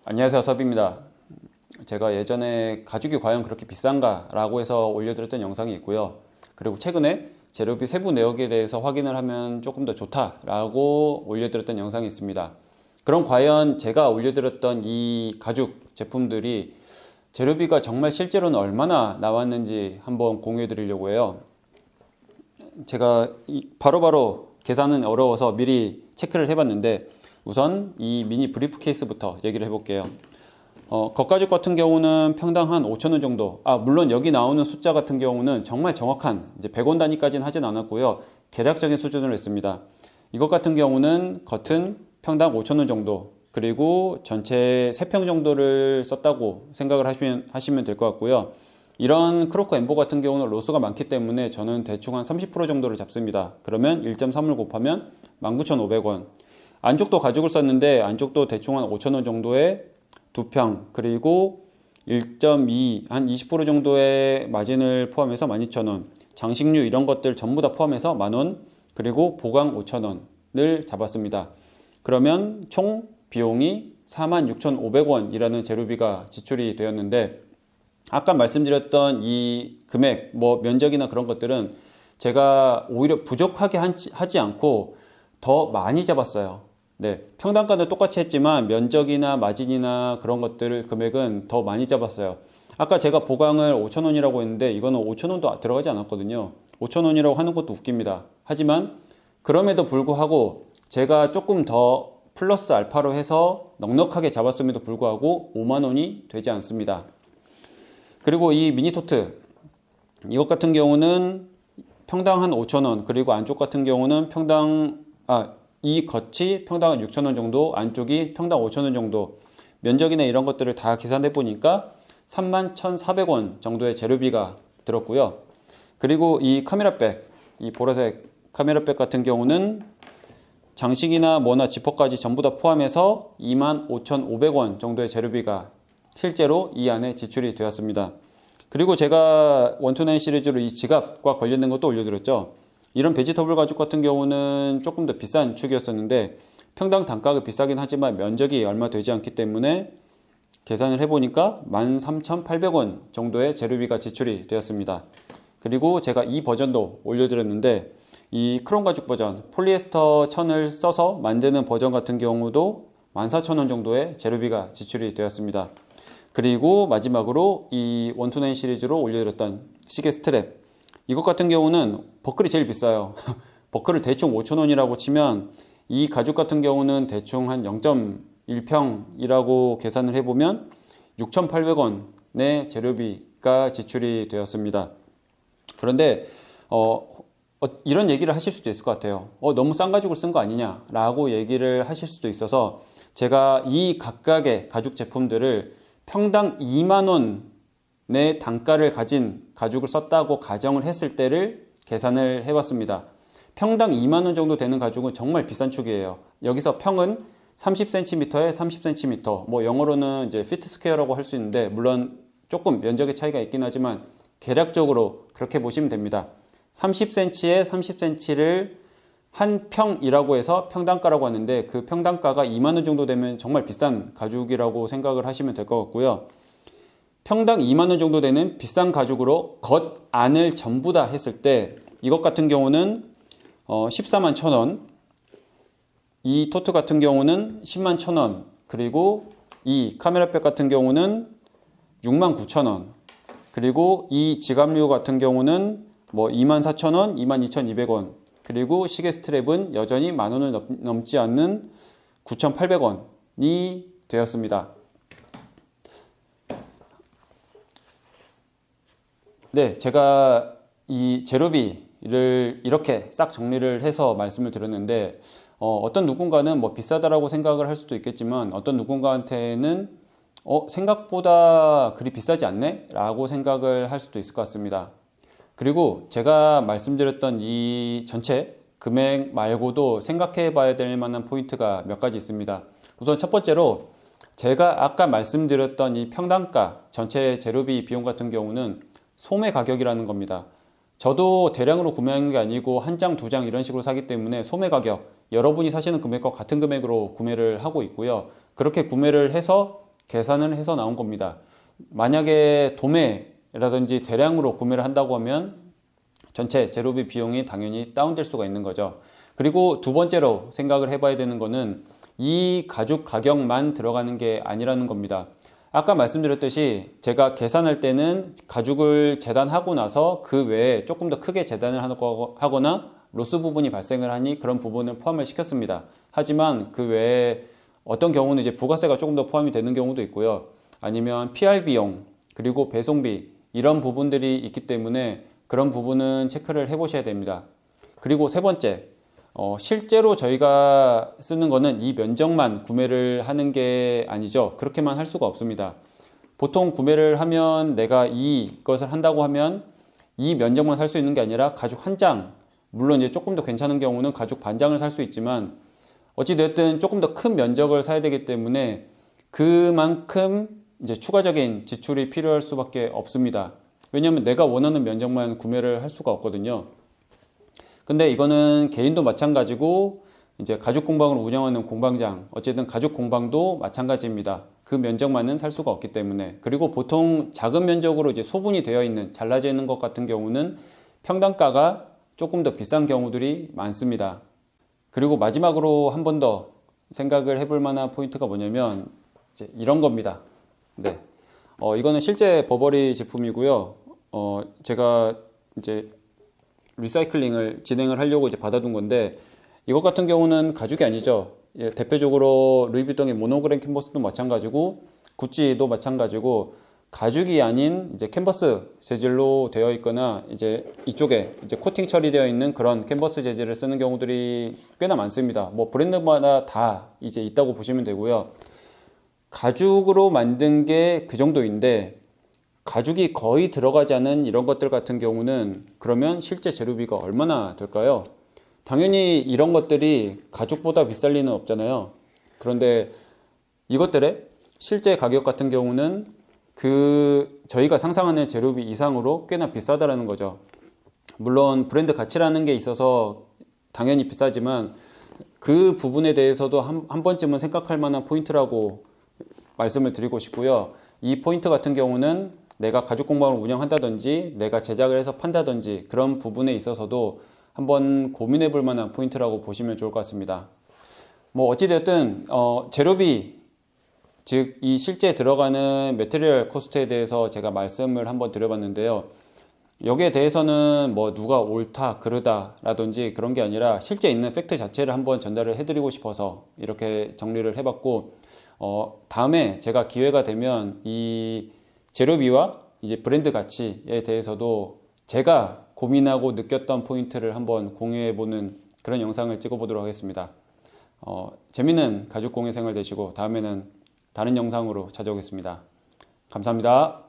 안녕하세요, 섭입니다. 제가 예전에 가죽이 과연 그렇게 비싼가 라고 해서 올려드렸던 영상이 있고요. 그리고 최근에 재료비 세부 내역에 대해서 확인을 하면 조금 더 좋다라고 올려드렸던 영상이 있습니다. 그럼 과연 제가 올려드렸던 이 가죽 제품들이 재료비가 정말 실제로는 얼마나 나왔는지 한번 공유해 드리려고 해요. 제가 바로바로 계산은 어려워서 미리 체크를 해봤는데, 우선 이 미니 브리프 케이스부터 얘기를 해볼게요. 겉가죽 같은 경우는 평당 한 5,000원 정도. 물론 여기 나오는 숫자 같은 경우는 정말 정확한 이제 100원 단위까지는 하진 않았고요. 계략적인 수준으로 했습니다. 이것 같은 경우는 겉은 평당 5,000원 정도, 그리고 전체 3평 정도를 썼다고 생각을 하시면 될 것 같고요. 이런 크로커 엠보 같은 경우는 로스가 많기 때문에 저는 대충 한 30% 정도를 잡습니다. 그러면 1.3을 곱하면 19,500원. 안쪽도 가죽을 썼는데 안쪽도 대충 한 5,000원 정도의 2평, 그리고 1.2, 한 20% 정도의 마진을 포함해서 12,000원, 장식류 이런 것들 전부 다 포함해서 만원, 그리고 보강 5,000원을 잡았습니다. 그러면 총 비용이 46,500원이라는 재료비가 지출이 되었는데, 아까 말씀드렸던 이 금액, 면적이나 그런 것들은 제가 오히려 부족하게 하지 않고 더 많이 잡았어요. 네, 평당가는 똑같이 했지만 면적이나 마진이나 그런 것들 금액은 더 많이 잡았어요. 아까 제가 보강을 5,000원이라고 했는데 이거는 5,000원도 들어가지 않았거든요. 5,000원이라고 하는 것도 웃깁니다. 하지만 그럼에도 불구하고 제가 조금 더 플러스 알파로 해서 넉넉하게 잡았음에도 불구하고 5만원이 되지 않습니다. 그리고 이 미니토트, 이것 같은 경우는 평당 한 5,000원, 그리고 안쪽 같은 경우는 이 겉이 평당 한 6,000원 정도, 안쪽이 평당 5,000원 정도, 면적이나 이런 것들을 다 계산해 보니까 31,400원 정도의 재료비가 들었고요. 그리고 이 카메라백, 이 보라색 카메라백 같은 경우는 장식이나 뭐나 지퍼까지 전부 다 포함해서 25,500원 정도의 재료비가 실제로 이 안에 지출이 되었습니다. 그리고 제가 129 시리즈로 이 지갑과 관련된 것도 올려드렸죠. 이런 베지터블 가죽 같은 경우는 조금 더 비싼 축이었었는데 평당 단가가 비싸긴 하지만 면적이 얼마 되지 않기 때문에 계산을 해보니까 13,800원 정도의 재료비가 지출이 되었습니다. 그리고 제가 이 버전도 올려드렸는데, 이 크롬 가죽 버전, 폴리에스터 천을 써서 만드는 버전 같은 경우도 14,000원 정도의 재료비가 지출이 되었습니다. 그리고 마지막으로 이 129 시리즈로 올려드렸던 시계 스트랩, 이것 같은 경우는 버클이 제일 비싸요. 버클을 대충 5,000원이라고 치면 이 가죽 같은 경우는 대충 한 0.1평이라고 계산을 해보면 6,800원의 재료비가 지출이 되었습니다. 그런데 이런 얘기를 하실 수도 있을 것 같아요. 너무 싼 가죽을 쓴 거 아니냐 라고 얘기를 하실 수도 있어서, 제가 이 각각의 가죽 제품들을 평당 2만원의 단가를 가진 가죽을 썼다고 가정을 했을 때를 계산을 해봤습니다. 평당 2만원 정도 되는 가죽은 정말 비싼 축이에요. 여기서 평은 30cm에 30cm, 영어로는 이제 피트 스퀘어라고 할 수 있는데, 물론 조금 면적의 차이가 있긴 하지만 계략적으로 그렇게 보시면 됩니다. 30cm에 30cm를 한 평이라고 해서 평단가라고 하는데, 그 평단가가 2만원 정도 되면 정말 비싼 가죽이라고 생각을 하시면 될 것 같고요. 평당 2만원 정도 되는 비싼 가죽으로 겉, 안을 전부 다 했을 때 이것 같은 경우는 14만 1,000원, 이 토트 같은 경우는 10만 1,000원, 그리고 이 카메라백 같은 경우는 6만 9,000원, 그리고 이 지갑류 같은 경우는 24,000원, 22,200원, 그리고 시계 스트랩은 여전히 만원을 넘지 않는 9,800원이 되었습니다. 네, 제가 이 재료비를 이렇게 싹 정리를 해서 말씀을 드렸는데, 어떤 누군가는 비싸다라고 생각을 할 수도 있겠지만, 어떤 누군가한테는 생각보다 그리 비싸지 않네? 라고 생각을 할 수도 있을 것 같습니다. 그리고 제가 말씀드렸던 이 전체 금액 말고도 생각해 봐야 될 만한 포인트가 몇 가지 있습니다. 우선 첫 번째로, 제가 아까 말씀드렸던 이 평단가 전체 재료비 비용 같은 경우는 소매 가격이라는 겁니다. 저도 대량으로 구매하는 게 아니고 한 장, 두 장 이런 식으로 사기 때문에 소매 가격, 여러분이 사시는 금액과 같은 금액으로 구매를 하고 있고요. 그렇게 구매를 해서 계산을 해서 나온 겁니다. 만약에 도매라든지 대량으로 구매를 한다고 하면 전체 제로비 비용이 당연히 다운될 수가 있는 거죠. 그리고 두 번째로 생각을 해봐야 되는 거는 이 가죽 가격만 들어가는 게 아니라는 겁니다. 아까 말씀드렸듯이 제가 계산할 때는 가죽을 재단하고 나서 그 외에 조금 더 크게 재단을 하거나 로스 부분이 발생을 하니 그런 부분을 포함을 시켰습니다. 하지만 그 외에 어떤 경우는 이제 부가세가 조금 더 포함이 되는 경우도 있고요. 아니면 PR 비용, 그리고 배송비 이런 부분들이 있기 때문에 그런 부분은 체크를 해 보셔야 됩니다. 그리고 세 번째, 실제로 저희가 쓰는 거는 이 면적만 구매를 하는 게 아니죠. 그렇게만 할 수가 없습니다. 보통 구매를 하면 내가 이것을 한다고 하면 이 면적만 살 수 있는 게 아니라 가죽 한 장, 물론 이제 조금 더 괜찮은 경우는 가죽 반장을 살 수 있지만 어찌됐든 조금 더 큰 면적을 사야 되기 때문에 그만큼 이제 추가적인 지출이 필요할 수밖에 없습니다. 왜냐하면 내가 원하는 면적만 구매를 할 수가 없거든요. 근데 이거는 개인도 마찬가지고 이제 가죽 공방을 운영하는 공방장, 어쨌든 가죽 공방도 마찬가지입니다. 그 면적만은 살 수가 없기 때문에. 그리고 보통 작은 면적으로 이제 소분이 되어 있는, 잘라져 있는 것 같은 경우는 평당가가 조금 더 비싼 경우들이 많습니다. 그리고 마지막으로 한 번 더 생각을 해볼 만한 포인트가 뭐냐면 이제 이런 겁니다. 네. 이거는 실제 버버리 제품이고요. 제가 이제 리사이클링을 진행을 하려고 이제 받아둔 건데 이것 같은 경우는 가죽이 아니죠. 예, 대표적으로 루이비통의 모노그램 캔버스도 마찬가지고 구찌도 마찬가지고 가죽이 아닌 이제 캔버스 재질로 되어 있거나 이제 이쪽에 이제 코팅 처리되어 있는 그런 캔버스 재질을 쓰는 경우들이 꽤나 많습니다. 뭐 브랜드마다 다 이제 있다고 보시면 되고요. 가죽으로 만든 게 그 정도인데 가죽이 거의 들어가지 않은 이런 것들 같은 경우는 그러면 실제 재료비가 얼마나 될까요? 당연히 이런 것들이 가죽보다 비쌀 리는 없잖아요. 그런데 이것들의 실제 가격 같은 경우는 저희가 상상하는 재료비 이상으로 꽤나 비싸다라는 거죠. 물론 브랜드 가치라는 게 있어서 당연히 비싸지만 그 부분에 대해서도 한 번쯤은 생각할 만한 포인트라고 말씀을 드리고 싶고요. 이 포인트 같은 경우는 내가 가죽 공방을 운영한다든지 내가 제작을 해서 판다든지 그런 부분에 있어서도 한번 고민해 볼 만한 포인트라고 보시면 좋을 것 같습니다. 뭐 어찌되었든 재료비, 즉 이 실제 들어가는 매테리얼 코스트에 대해서 제가 말씀을 한번 드려봤는데요. 여기에 대해서는 뭐 누가 옳다 그르다 라든지 그런 게 아니라 실제 있는 팩트 자체를 한번 전달을 해드리고 싶어서 이렇게 정리를 해봤고, 다음에 제가 기회가 되면 이 재료비와 이제 브랜드 가치에 대해서도 제가 고민하고 느꼈던 포인트를 한번 공유해보는 그런 영상을 찍어보도록 하겠습니다. 재미있는 가죽 공예 생활 되시고 다음에는 다른 영상으로 찾아오겠습니다. 감사합니다.